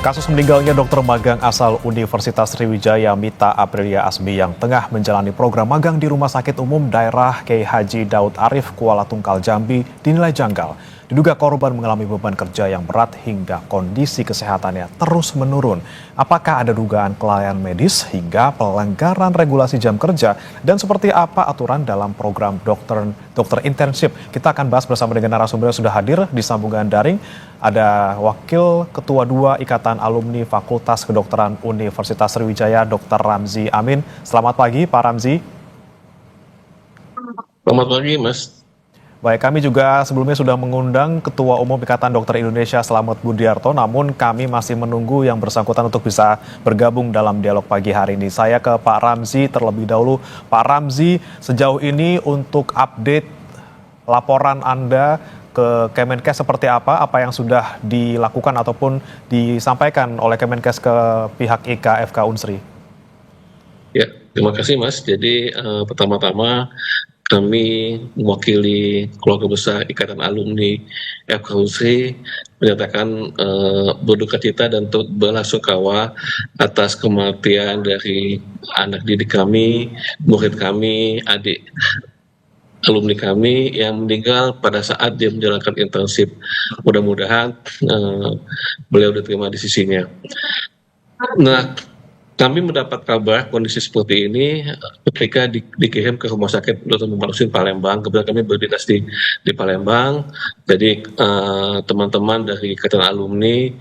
Kasus meninggalnya dokter magang asal Universitas Sriwijaya Mita Aprilia Asmi yang tengah menjalani program magang di Rumah Sakit Umum Daerah Kiai Haji Daud Arif Kuala Tungkal Jambi dinilai janggal. Diduga korban mengalami beban kerja yang berat hingga kondisi kesehatannya terus menurun. Apakah ada dugaan kelalaian medis hingga pelanggaran regulasi jam kerja? Dan seperti apa aturan dalam program dokter internship? Kita akan bahas bersama dengan narasumber yang sudah hadir di sambungan daring. Ada Wakil Ketua 2 Ikatan Alumni Fakultas Kedokteran Universitas Sriwijaya, Dr. Ramzi Amin. Selamat pagi, Pak Ramzi. Selamat pagi, Mas. Baik, kami juga sebelumnya sudah mengundang Ketua Umum Ikatan Dokter Indonesia Slamet Budiarto, namun kami masih menunggu yang bersangkutan untuk bisa bergabung dalam dialog pagi hari ini. Saya ke Pak Ramzi terlebih dahulu. Pak Ramzi, sejauh ini untuk update laporan Anda ke Kemenkes seperti apa yang sudah dilakukan ataupun disampaikan oleh Kemenkes ke pihak IKA FK Unsri? Ya, terima kasih, Mas. Jadi pertama-tama kami mewakili keluarga besar Ikatan Alumni FK Unsri menyatakan berduka cita dan belasungkawa atas kematian dari anak didik kami, murid kami, adik alumni kami yang meninggal pada saat dia menjalankan internship. Mudah-mudahan beliau diterima di sisinya. Nah, kami mendapat kabar kondisi seperti ini ketika dikirim ke Rumah Sakit Dr. Muhammad Husin Palembang. Kebetulan kami berdinas di Palembang. Jadi teman-teman dari Ikatan Alumni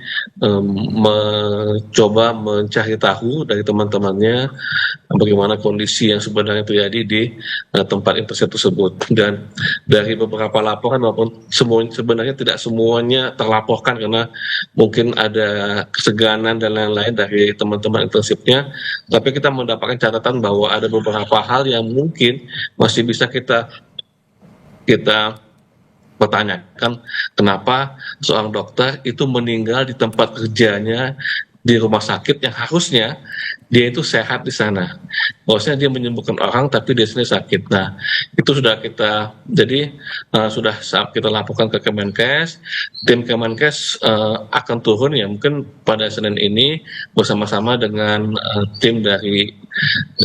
mencoba mencari tahu dari teman-temannya bagaimana kondisi yang sebenarnya terjadi di tempat internship tersebut. Dan dari beberapa laporan walaupun sebenarnya tidak semuanya terlaporkan karena mungkin ada keseganan dan lain-lain dari teman-teman internship, tapi kita mendapatkan catatan bahwa ada beberapa hal yang mungkin masih bisa kita pertanyakan, kenapa seorang dokter itu meninggal di tempat kerjanya di rumah sakit yang harusnya dia itu sehat di sana. Maksudnya dia menyembuhkan orang tapi dia sendiri sakit. Nah, itu sudah sudah kita laporkan ke Kemenkes. Tim Kemenkes akan turun ya mungkin pada Senin ini bersama-sama dengan tim dari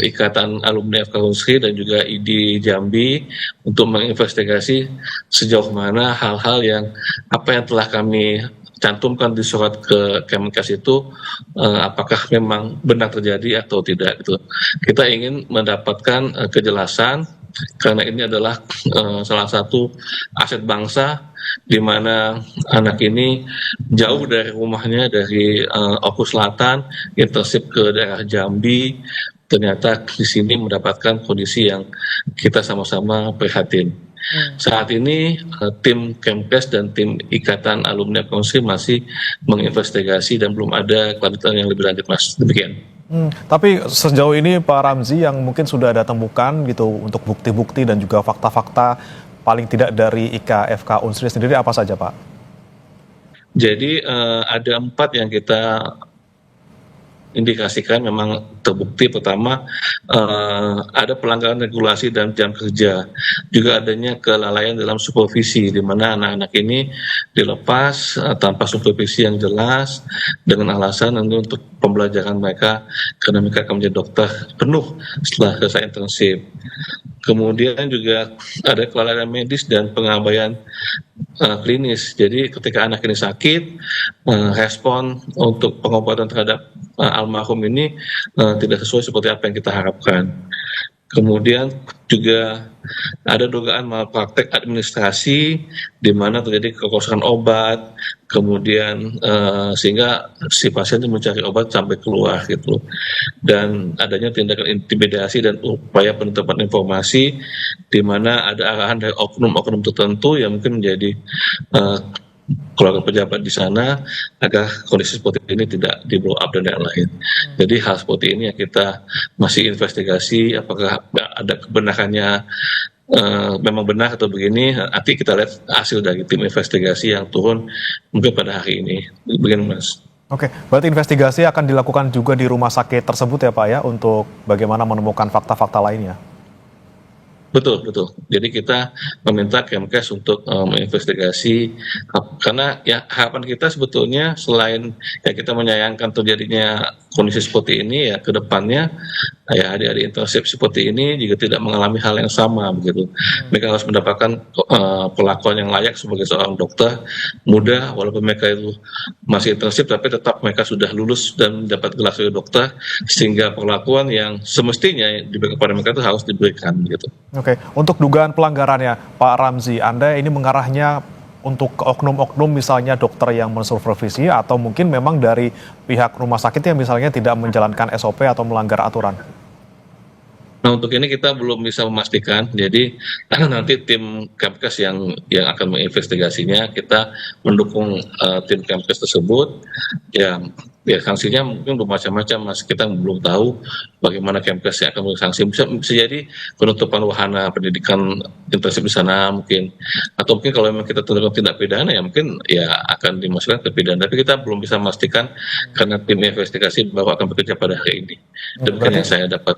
Ikatan Alumni FK Unsri dan juga ID Jambi untuk menginvestigasi sejauh mana hal-hal yang telah kami cantumkan di surat ke Kemenkes itu apakah memang benar terjadi atau tidak gitu. Kita ingin mendapatkan kejelasan karena ini adalah salah satu aset bangsa di mana anak ini jauh dari rumahnya dari Oku Selatan, internship ke daerah Jambi, ternyata di sini mendapatkan kondisi yang kita sama-sama prihatin. Saat ini tim Kemenkes dan tim Ikatan Alumni FK Unsri masih menginvestigasi dan belum ada kelanjutan yang lebih lanjut, Mas. Demikian. Tapi sejauh ini Pak Ramzi yang mungkin sudah ada temukan gitu untuk bukti-bukti dan juga fakta-fakta paling tidak dari IKA-FK Unsri sendiri apa saja, Pak? Jadi ada 4 yang kita indikasikan memang terbukti. Pertama, ada pelanggaran regulasi dan jam kerja, juga adanya kelalaian dalam supervisi di mana anak-anak ini dilepas tanpa supervisi yang jelas dengan alasan untuk pembelajaran mereka karena mereka akan menjadi dokter penuh setelah selesai internship. Kemudian juga ada kelalaian medis dan pengabaian klinis. Jadi ketika anak ini sakit, respon untuk pengobatan terhadap almarhum ini tidak sesuai seperti apa yang kita harapkan. Kemudian juga ada dugaan malpraktek administrasi di mana terjadi kekosongan obat, kemudian sehingga si pasien itu mencari obat sampai keluar gitu. Dan adanya tindakan intimidasi dan upaya penutupan informasi di mana ada arahan dari oknum-oknum tertentu yang mungkin menjadi keluarga pejabat di sana agar kondisi seperti ini tidak di blow up dan lain-lain. Jadi hal seperti ini yang kita masih investigasi apakah ada kebenarannya memang benar atau begini. Nanti kita lihat hasil dari tim investigasi yang turun mungkin pada hari ini. Begini, Mas. Oke, berarti investigasi akan dilakukan juga di rumah sakit tersebut ya Pak ya untuk bagaimana menemukan fakta-fakta lainnya? Betul betul. Jadi kita meminta Kemkes untuk, menginvestigasi karena ya harapan kita sebetulnya selain ya kita menyayangkan terjadinya kondisi seperti ini ya ke depannya, ya adik-adik internship seperti ini juga tidak mengalami hal yang sama begitu. Mereka harus mendapatkan, perlakuan yang layak sebagai seorang dokter muda walaupun mereka itu masih internship tapi tetap mereka sudah lulus dan dapat gelar sebagai dokter, sehingga perlakuan yang semestinya diberikan kepada mereka itu harus diberikan gitu. Oke, untuk dugaan pelanggarannya, Pak Ramzi, Anda ini mengarahnya untuk ke oknum-oknum misalnya dokter yang mensupervisi atau mungkin memang dari pihak rumah sakit yang misalnya tidak menjalankan SOP atau melanggar aturan? Nah, untuk ini kita belum bisa memastikan. Jadi nanti tim Kemkes yang akan menginvestigasinya, kita mendukung tim Kemkes tersebut. Ya, ya sanksinya mungkin bermacam-macam, Mas. Kita belum tahu bagaimana Kemkes yang akan bersanksi. Bisa jadi penutupan wahana pendidikan intensif di sana mungkin, atau mungkin kalau memang kita tentukan tindak pidana ya mungkin ya akan dimasukkan ke pidana. Tapi kita belum bisa memastikan karena tim investigasi bahwa akan bekerja pada hari ini. Demikian Berarti yang saya dapat.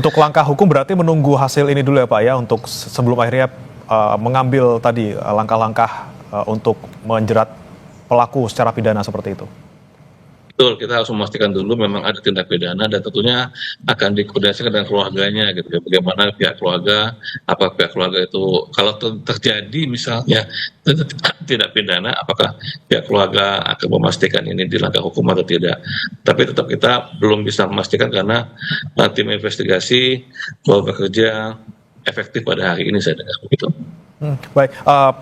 untuk langkah hukum berarti menunggu hasil ini dulu ya Pak ya, untuk sebelum akhirnya mengambil tadi langkah-langkah untuk menjerat pelaku secara pidana seperti itu. Betul, kita harus memastikan dulu memang ada tindak pidana dan tentunya akan dikoordinasikan dengan keluarganya gitu ya. Bagaimana pihak keluarga, apa pihak keluarga itu kalau terjadi misalnya tidak pidana, apakah pihak keluarga akan memastikan ini di langkah hukum atau tidak. Tapi tetap kita belum bisa memastikan karena tim investigasi baru bekerja efektif pada hari ini saya dengar begitu. Baik,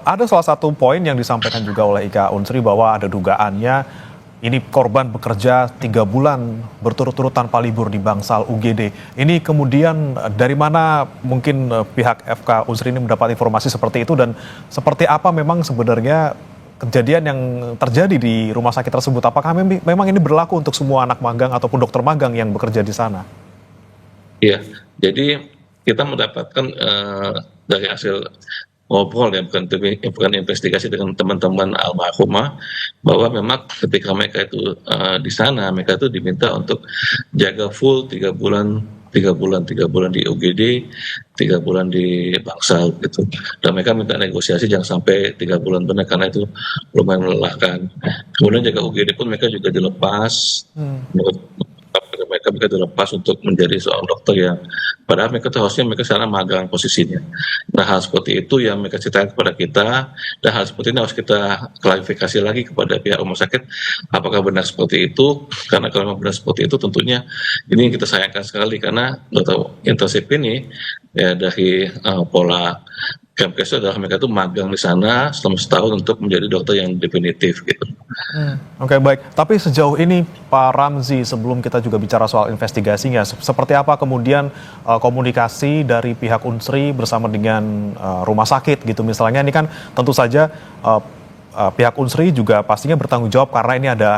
ada salah satu poin yang disampaikan juga oleh Ika Unsri bahwa ada dugaannya ini korban bekerja 3 bulan berturut-turut tanpa libur di Bangsal UGD. Ini kemudian dari mana mungkin pihak FK Unsri ini mendapat informasi seperti itu dan seperti apa memang sebenarnya kejadian yang terjadi di rumah sakit tersebut? Apakah memang ini berlaku untuk semua anak magang ataupun dokter magang yang bekerja di sana? Iya, jadi kita mendapatkan dari hasil ngobrol ya, bukan investigasi dengan teman-teman almarhumah, bahwa memang ketika mereka itu di sana, mereka itu diminta untuk jaga full 3 bulan, 3 bulan di UGD, 3 bulan di Bangsal gitu. Dan mereka minta negosiasi jangan sampai 3 bulan benar karena itu lumayan melelahkan. Kemudian jaga UGD pun mereka juga dilepas. Mereka dilepas untuk menjadi seorang dokter yang padahal mereka harusnya mereka sekarang magang posisinya. Nah hal seperti itu yang mereka ceritakan kepada kita dan hal seperti ini harus kita klarifikasi lagi kepada pihak rumah sakit apakah benar seperti itu, karena kalau memang benar seperti itu tentunya ini kita sayangkan sekali karena dokter intensif ini ya dari pola Kemkes adalah mereka itu magang di sana selama setahun untuk menjadi dokter yang definitif gitu. Oke, baik. Tapi sejauh ini Pak Ramzi, sebelum kita juga bicara soal investigasinya, seperti apa kemudian komunikasi dari pihak Unsri bersama dengan rumah sakit gitu misalnya, ini kan tentu saja pihak Unsri juga pastinya bertanggung jawab karena ini ada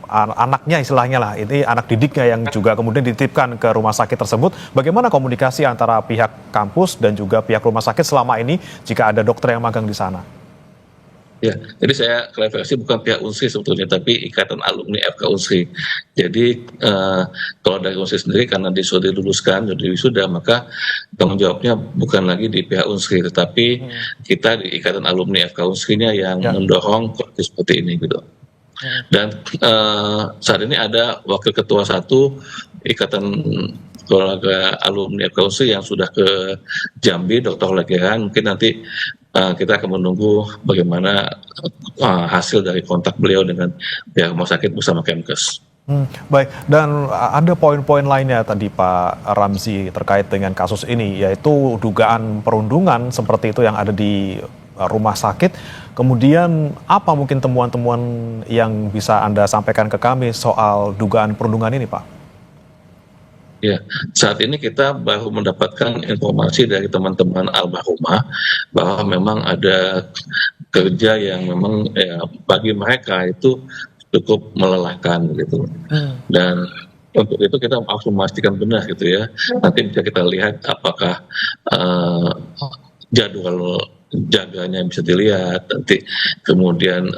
anaknya istilahnya lah, ini anak didiknya yang juga kemudian dititipkan ke rumah sakit tersebut. Bagaimana komunikasi antara pihak kampus dan juga pihak rumah sakit selama ini jika ada dokter yang magang di sana? Ya, jadi saya klarifikasi bukan pihak Unsri sebetulnya, tapi Ikatan Alumni FK Unsri. Jadi kalau dari Unsri sendiri karena dia sudah diluluskan, sudah wisuda, maka tanggung jawabnya bukan lagi di pihak Unsri, tetapi kita di Ikatan Alumni FK Unsri-nya yang mendorong kondisi seperti ini gitu. Dan saat ini ada Wakil Ketua 1 Ikatan Keluarga Alumni FK Unsri yang sudah ke Jambi, Dr. Legeran. Mungkin nanti kita akan menunggu bagaimana hasil dari kontak beliau dengan pihak rumah sakit bersama Kemkes. Baik, dan ada poin-poin lainnya tadi Pak Ramzi terkait dengan kasus ini, yaitu dugaan perundungan seperti itu yang ada di rumah sakit. Kemudian apa mungkin temuan-temuan yang bisa Anda sampaikan ke kami soal dugaan perundungan ini, Pak? Ya, saat ini kita baru mendapatkan informasi dari teman-teman almarhumah bahwa memang ada kerja yang memang ya, bagi mereka itu cukup melelahkan gitu. Dan untuk itu kita harus memastikan benar gitu ya. Nanti bisa kita lihat apakah jadwal jaganya bisa dilihat, nanti kemudian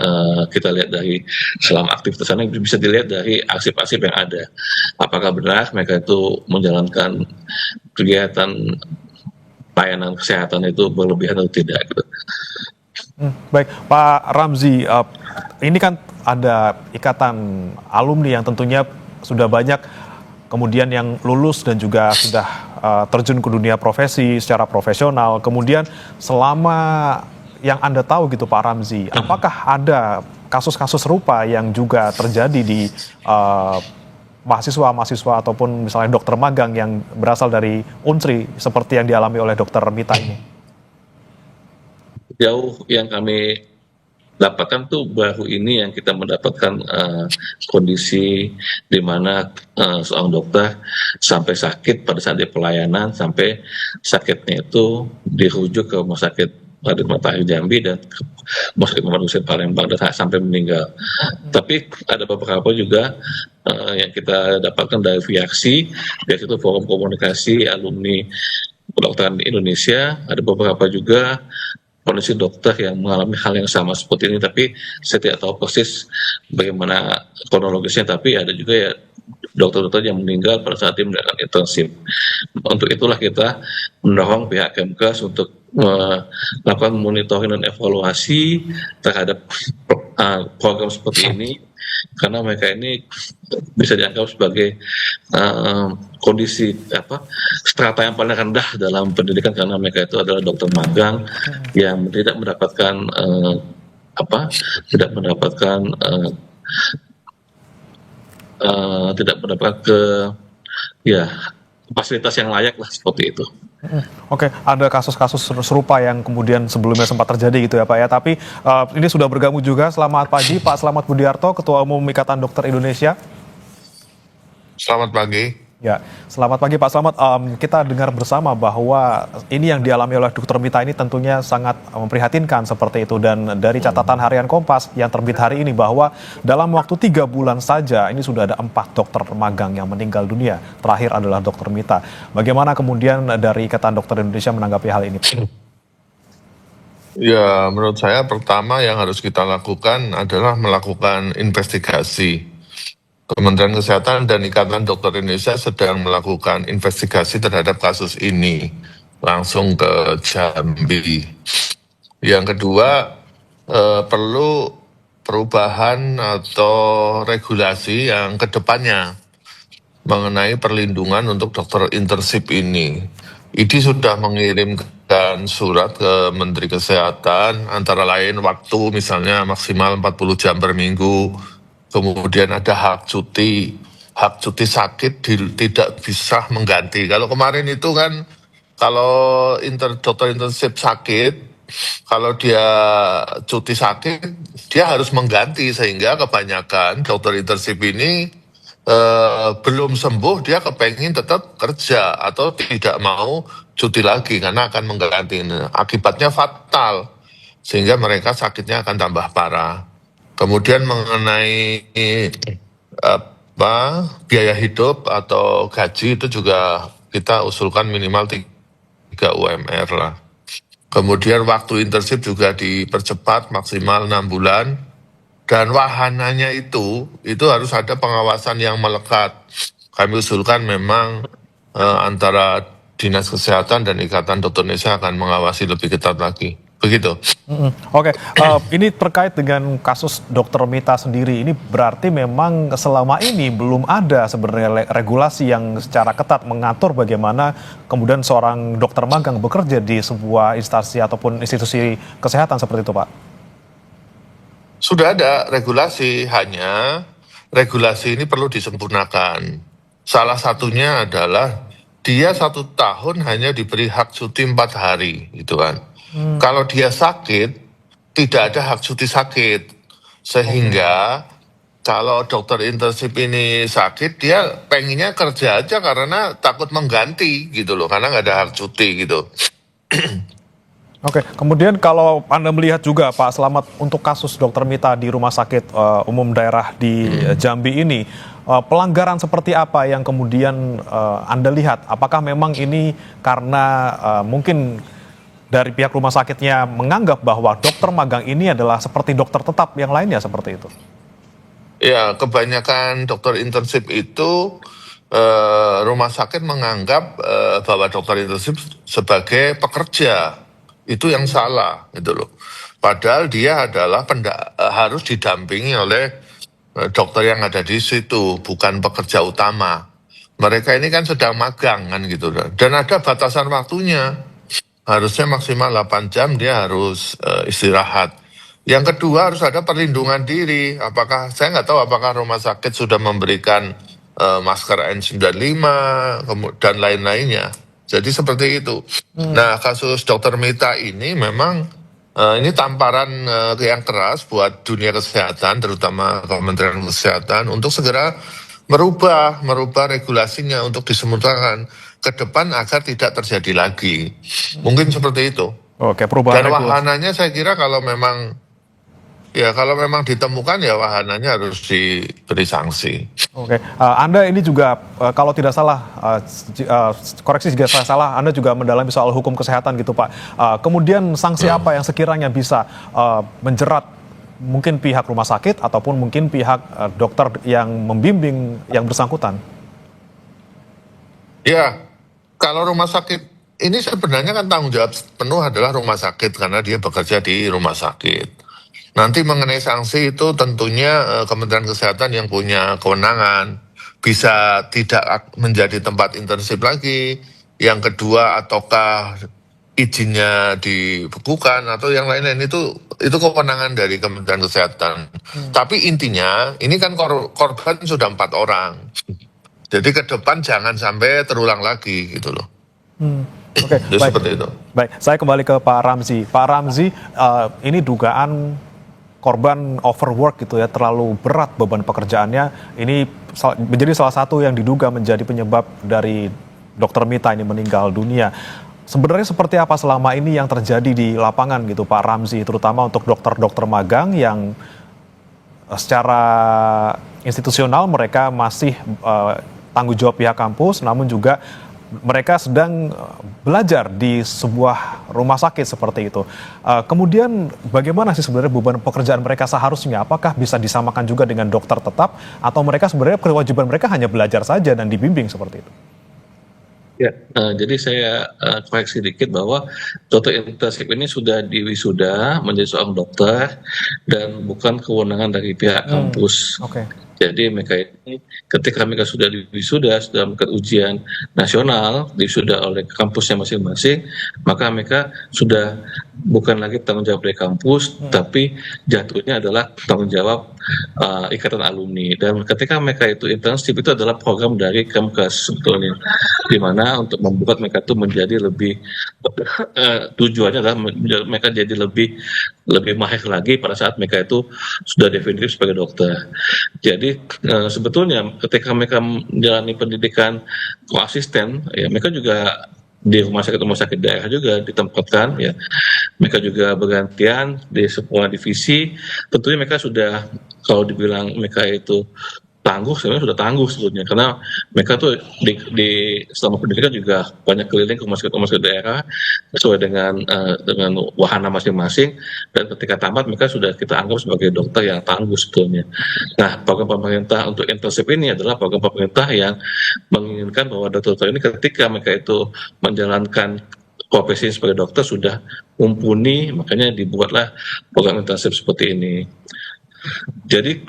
kita lihat dari selama aktivitas sana bisa dilihat dari arsip-arsip yang ada. Apakah benar mereka itu menjalankan kegiatan layanan kesehatan itu berlebihan atau tidak gitu. Baik, Pak Ramzi, ini kan ada ikatan alumni yang tentunya sudah banyak kemudian yang lulus dan juga sudah terjun ke dunia profesi secara profesional. Kemudian selama yang Anda tahu gitu Pak Ramzi, apakah ada kasus-kasus serupa yang juga terjadi di mahasiswa-mahasiswa ataupun misalnya dokter magang yang berasal dari Unsri seperti yang dialami oleh Dokter Mita ini? Jauh yang kami dapatkan tuh baru ini yang kita mendapatkan kondisi di mana seorang dokter sampai sakit pada saat dia pelayanan, sampai sakitnya itu dirujuk ke rumah sakit Raden Matahari Jambi dan ke rumah sakit Muhammad Hussein Palembang dan sampai meninggal. Tapi ada beberapa juga yang kita dapatkan dari FIAKSI, itu Forum Komunikasi Alumni Kedokteran Indonesia. Ada beberapa juga kondisi dokter yang mengalami hal yang sama seperti ini, tapi saya tidak tahu persis bagaimana kronologisnya, tapi ada juga ya dokter-dokter yang meninggal pada saat dia melakukan internship. Untuk itulah kita mendorong pihak Kemkes untuk melakukan monitoring dan evaluasi terhadap program seperti ini, karena mereka ini bisa dianggap sebagai kondisi strata yang paling rendah dalam pendidikan, karena mereka itu adalah dokter magang yang tidak mendapatkan fasilitas yang layak lah seperti itu. Oke, ada kasus-kasus serupa yang kemudian sebelumnya sempat terjadi gitu ya Pak ya. Tapi ini sudah bergabung juga. Selamat pagi Pak Slamet Budiarto, Ketua Umum Ikatan Dokter Indonesia. Selamat pagi. Ya, selamat pagi Pak Slamet. Kita dengar bersama bahwa ini yang dialami oleh Dr. Mita ini tentunya sangat memprihatinkan seperti itu. Dan dari catatan harian Kompas yang terbit hari ini bahwa dalam waktu 3 bulan saja ini sudah ada 4 dokter magang yang meninggal dunia. Terakhir adalah Dr. Mita. Bagaimana kemudian dari Ikatan Dokter Indonesia menanggapi hal ini? Ya, menurut saya pertama yang harus kita lakukan adalah melakukan investigasi. Kementerian Kesehatan dan Ikatan Dokter Indonesia sedang melakukan investigasi terhadap kasus ini langsung ke Jambi. Yang kedua, perlu perubahan atau regulasi yang kedepannya mengenai perlindungan untuk dokter internship ini. IDI sudah mengirimkan surat ke Menteri Kesehatan, antara lain waktu misalnya maksimal 40 jam per minggu, kemudian ada hak cuti sakit tidak bisa mengganti. Kalau kemarin itu kan, kalau dokter internship sakit, kalau dia cuti sakit, dia harus mengganti, sehingga kebanyakan dokter internship ini belum sembuh, dia kepengen tetap kerja atau tidak mau cuti lagi karena akan mengganti. Akibatnya fatal, sehingga mereka sakitnya akan tambah parah. Kemudian mengenai biaya hidup atau gaji itu juga kita usulkan minimal 3 UMR lah. Kemudian waktu internship juga dipercepat maksimal 6 bulan. Dan wahananya itu harus ada pengawasan yang melekat. Kami usulkan memang antara Dinas Kesehatan dan Ikatan Dokter Indonesia akan mengawasi lebih ketat lagi. Begitu. Oke, ini terkait dengan kasus Dr. Mita sendiri, ini berarti memang selama ini belum ada sebenarnya regulasi yang secara ketat mengatur bagaimana kemudian seorang dokter magang bekerja di sebuah instansi ataupun institusi kesehatan seperti itu, Pak? Sudah ada regulasi, hanya regulasi ini perlu disempurnakan. Salah satunya adalah dia 1 tahun hanya diberi hak cuti 4 hari, gitu kan. Kalau dia sakit, tidak ada hak cuti sakit. Sehingga kalau dokter internship ini sakit, dia pengennya kerja aja karena takut mengganti gitu loh, karena nggak ada hak cuti gitu. Oke, kemudian kalau Anda melihat juga Pak Slamet untuk kasus Dr. Mita di Rumah Sakit Umum Daerah di Jambi ini, pelanggaran seperti apa yang kemudian Anda lihat? Apakah memang ini karena mungkin dari pihak rumah sakitnya menganggap bahwa dokter magang ini adalah seperti dokter tetap yang lainnya seperti itu? Ya, kebanyakan dokter internship itu rumah sakit menganggap bahwa dokter intensif sebagai pekerja. Itu yang salah gitu loh. Padahal dia adalah harus didampingi oleh dokter yang ada di situ, bukan pekerja utama. Mereka ini kan sedang magang kan gitu loh. Dan ada batasan waktunya. Harusnya maksimal 8 jam dia harus istirahat. Yang kedua harus ada perlindungan diri. Saya nggak tahu apakah rumah sakit sudah memberikan masker N95 dan lain-lainnya. Jadi seperti itu. Nah, kasus Dokter Mita ini memang ini tamparan yang keras buat dunia kesehatan, terutama Kementerian Kesehatan untuk segera merubah regulasinya untuk disemutkan ke depan agar tidak terjadi lagi. Mungkin seperti itu. Oke, perubahan Dan regulasi. wahananya saya kira kalau memang ditemukan ya wahananya harus diberi sanksi. Oke, Anda ini juga kalau tidak salah, koreksi jika saya salah, Anda juga mendalami soal hukum kesehatan gitu Pak. Kemudian sanksi apa yang sekiranya bisa menjerat mungkin pihak rumah sakit ataupun mungkin pihak dokter yang membimbing yang bersangkutan? Ya, kalau rumah sakit ini sebenarnya kan tanggung jawab penuh adalah rumah sakit karena dia bekerja di rumah sakit. Nanti mengenai sanksi itu tentunya Kementerian Kesehatan yang punya kewenangan, bisa tidak menjadi tempat intensif lagi. Yang kedua, ataukah izinnya dibekukan atau yang lain-lain itu kewenangan dari Kementerian Kesehatan. Tapi intinya ini kan korban sudah 4 orang. Jadi ke depan jangan sampai terulang lagi gitu loh. Oke, baik. Seperti itu. Baik, saya kembali ke Pak Ramzi. Pak Ramzi, ini dugaan korban overwork gitu ya, terlalu berat beban pekerjaannya. Ini menjadi salah satu yang diduga menjadi penyebab dari Dokter Mita ini meninggal dunia. Sebenarnya seperti apa selama ini yang terjadi di lapangan gitu Pak Ramzi, terutama untuk dokter-dokter magang yang secara institusional mereka masih tanggung jawab pihak kampus, namun juga mereka sedang belajar di sebuah rumah sakit seperti itu. Kemudian bagaimana sih sebenarnya beban pekerjaan mereka seharusnya? Apakah bisa disamakan juga dengan dokter tetap? Atau mereka sebenarnya kewajiban mereka hanya belajar saja dan dibimbing seperti itu? Ya, jadi saya koreksi dikit bahwa dokter intensif ini sudah diwisuda menjadi seorang dokter dan bukan kewenangan dari pihak kampus. Oke. Jadi mereka ini ketika mereka sudah diwisuda, sudah melakukan ujian nasional, diwisuda oleh kampusnya masing-masing, maka mereka sudah bukan lagi tanggung jawab dari kampus, tapi jatuhnya adalah tanggung jawab ikatan alumni. Dan ketika mereka itu intensif, itu adalah program dari Kemkes sebetulnya, di mana untuk membuat mereka itu menjadi lebih tujuannya adalah mereka jadi lebih mahir lagi pada saat mereka itu sudah definitif sebagai dokter. Jadi sebetulnya ketika mereka menjalani pendidikan koasisten, ya mereka juga di rumah sakit daerah juga ditempatkan, ya mereka juga bergantian di sebuah divisi. Tentunya mereka sudah, kalau dibilang mereka itu tangguh, sebenarnya sudah tangguh sebetulnya, karena mereka tuh di selama pendidikan juga banyak keliling ke rumah sakit daerah sesuai dengan wahana masing-masing, dan ketika tamat mereka sudah kita anggap sebagai dokter yang tangguh sebetulnya. Nah, program pemerintah untuk intensif ini adalah program pemerintah yang menginginkan bahwa dokter ini ketika mereka itu menjalankan profesi sebagai dokter sudah mumpuni, makanya dibuatlah program intensif seperti ini. Jadi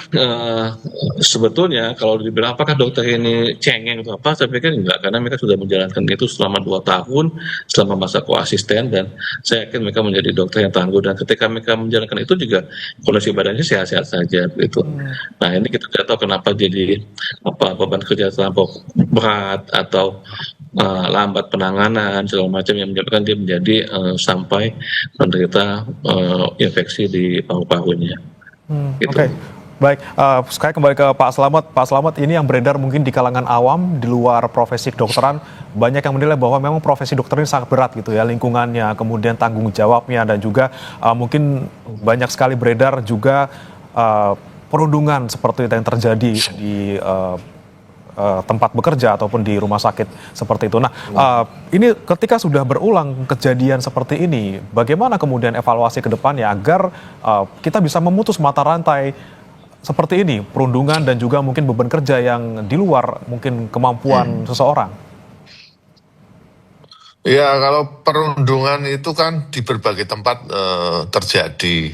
sebetulnya kalau dibilang apakah dokter ini cengeng atau apa, saya pikir enggak, karena mereka sudah menjalankan itu selama 2 tahun selama masa koasisten, dan saya yakin mereka menjadi dokter yang tangguh, dan ketika mereka menjalankan itu juga kondisi badannya sehat-sehat saja gitu. Nah, ini kita tidak tahu kenapa jadi beban kerja terlampau berat atau lambat penanganan segala macam yang menyebabkan dia menjadi sampai menderita infeksi di paru-parunya. Gitu. Oke. Baik, saya kembali ke Pak Slamet. Pak Slamet, ini yang beredar mungkin di kalangan awam, di luar profesi kedokteran, banyak yang menilai bahwa memang profesi dokter ini sangat berat gitu ya, lingkungannya, kemudian tanggung jawabnya, dan juga mungkin banyak sekali beredar juga perundungan seperti yang terjadi di tempat bekerja ataupun di rumah sakit seperti itu. Nah, ini ketika sudah berulang kejadian seperti ini, bagaimana kemudian evaluasi ke depannya agar kita bisa memutus mata rantai seperti ini, perundungan dan juga mungkin beban kerja yang di luar mungkin kemampuan seseorang? Ya, kalau perundungan itu kan di berbagai tempat terjadi.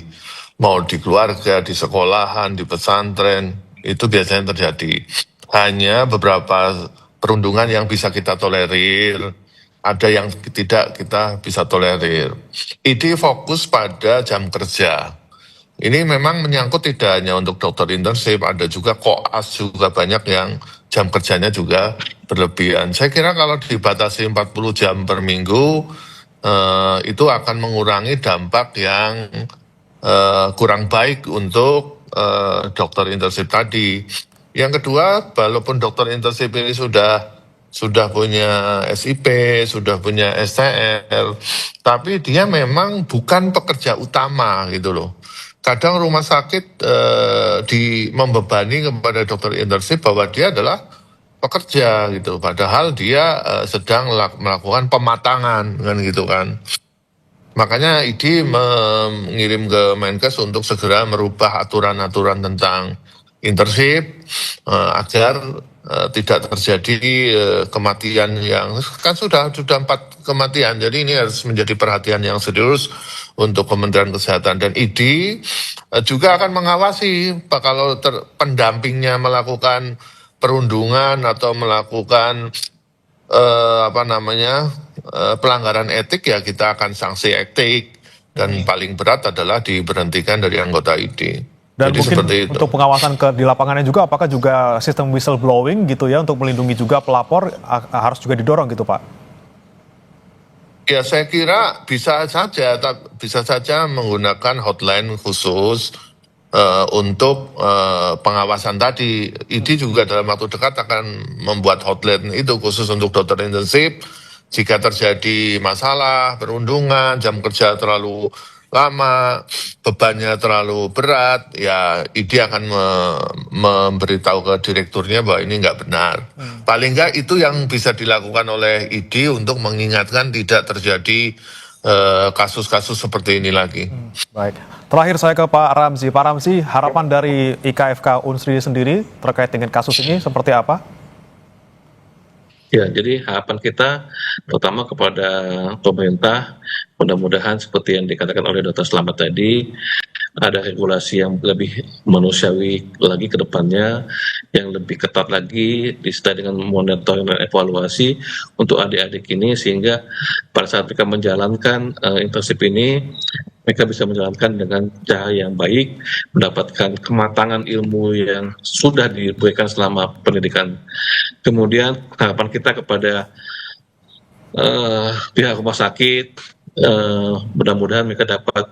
Mau di keluarga, di sekolahan, di pesantren, itu biasanya terjadi. Hanya beberapa perundungan yang bisa kita tolerir, ada yang tidak kita bisa tolerir. Ini fokus pada jam kerja. Ini memang menyangkut tidak hanya untuk dokter internship, ada juga koas juga banyak yang jam kerjanya juga berlebihan. Saya kira kalau dibatasi 40 jam per minggu, itu akan mengurangi dampak yang kurang baik untuk dokter internship tadi. Yang kedua, walaupun dokter internship ini sudah punya SIP, sudah punya STL, tapi dia memang bukan pekerja utama gitu loh. Kadang rumah sakit membebani kepada dokter internship bahwa dia adalah pekerja gitu, padahal dia sedang melakukan pematangan kan gitu kan. Makanya ID mengirim ke Menkes untuk segera merubah aturan-aturan tentang internship agar tidak terjadi kematian yang kan sudah 4 kematian. Jadi ini harus menjadi perhatian yang serius untuk Kementerian Kesehatan, dan ID juga akan mengawasi kalau pendampingnya melakukan perundungan atau melakukan pelanggaran etik, ya kita akan sanksi etik, dan paling berat adalah diberhentikan dari anggota ID. Dan jadi mungkin seperti itu. untuk pengawasan di lapangannya juga, apakah juga sistem whistleblowing gitu ya untuk melindungi juga pelapor harus juga didorong gitu Pak? Ya saya kira bisa saja menggunakan hotline khusus untuk pengawasan tadi. ID juga dalam waktu dekat akan membuat hotline itu khusus untuk dokter internship. Jika terjadi masalah perundungan, jam kerja terlalu lama, bebannya terlalu berat, ya ID akan memberitahu ke direkturnya bahwa ini nggak benar. Paling nggak itu yang bisa dilakukan oleh ID untuk mengingatkan tidak terjadi kasus-kasus seperti ini lagi. Baik, terakhir saya ke Pak Ramzi. Pak Ramzi, harapan dari IKFK Unsri sendiri terkait dengan kasus ini seperti apa? Ya, jadi harapan kita terutama kepada pemerintah, mudah-mudahan seperti yang dikatakan oleh Dr. Slamet tadi, ada regulasi yang lebih manusiawi lagi ke depannya, yang lebih ketat lagi, disertai dengan monitoring dan evaluasi untuk adik-adik ini, sehingga pada saat mereka menjalankan internship ini, mereka bisa menjalankan dengan cara yang baik, mendapatkan kematangan ilmu yang sudah diberikan selama pendidikan. Kemudian harapan kita kepada pihak rumah sakit, mudah-mudahan mereka dapat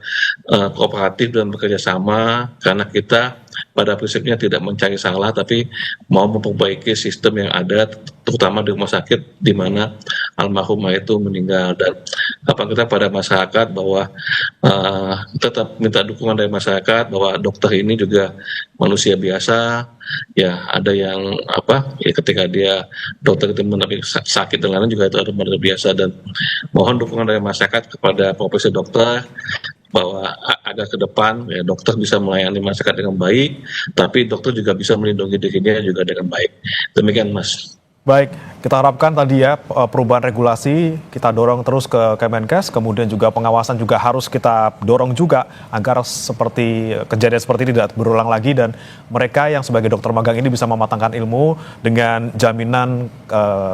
kooperatif dan bekerja sama, karena kita pada prinsipnya tidak mencari salah, tapi mau memperbaiki sistem yang ada, terutama di rumah sakit di mana almarhumah itu meninggal. Dan harapan kita pada masyarakat bahwa tetap minta dukungan dari masyarakat bahwa dokter ini juga manusia biasa, ya ada yang ya ketika dia dokter itu mengalami sakit dan lain-lain juga itu ada manusia biasa, dan mohon dukungan dari masyarakat kepada profesi dokter bahwa agar ke depan ya, dokter bisa melayani masyarakat dengan baik, tapi dokter juga bisa melindungi dirinya juga dengan baik. Demikian Mas. Baik, kita harapkan tadi ya perubahan regulasi kita dorong terus ke Kemenkes, kemudian juga pengawasan juga harus kita dorong juga agar seperti kejadian seperti ini tidak berulang lagi, dan mereka yang sebagai dokter magang ini bisa mematangkan ilmu dengan jaminan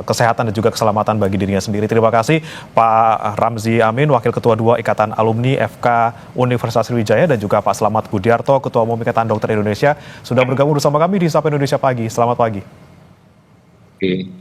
kesehatan dan juga keselamatan bagi dirinya sendiri. Terima kasih Pak Ramzi Amin, Wakil Ketua 2 Ikatan Alumni FK Universitas Sriwijaya, dan juga Pak Slamet Budiarto, Ketua Umum Ikatan Dokter Indonesia, sudah bergabung bersama kami di Sapa Indonesia Pagi. Selamat pagi. Oke.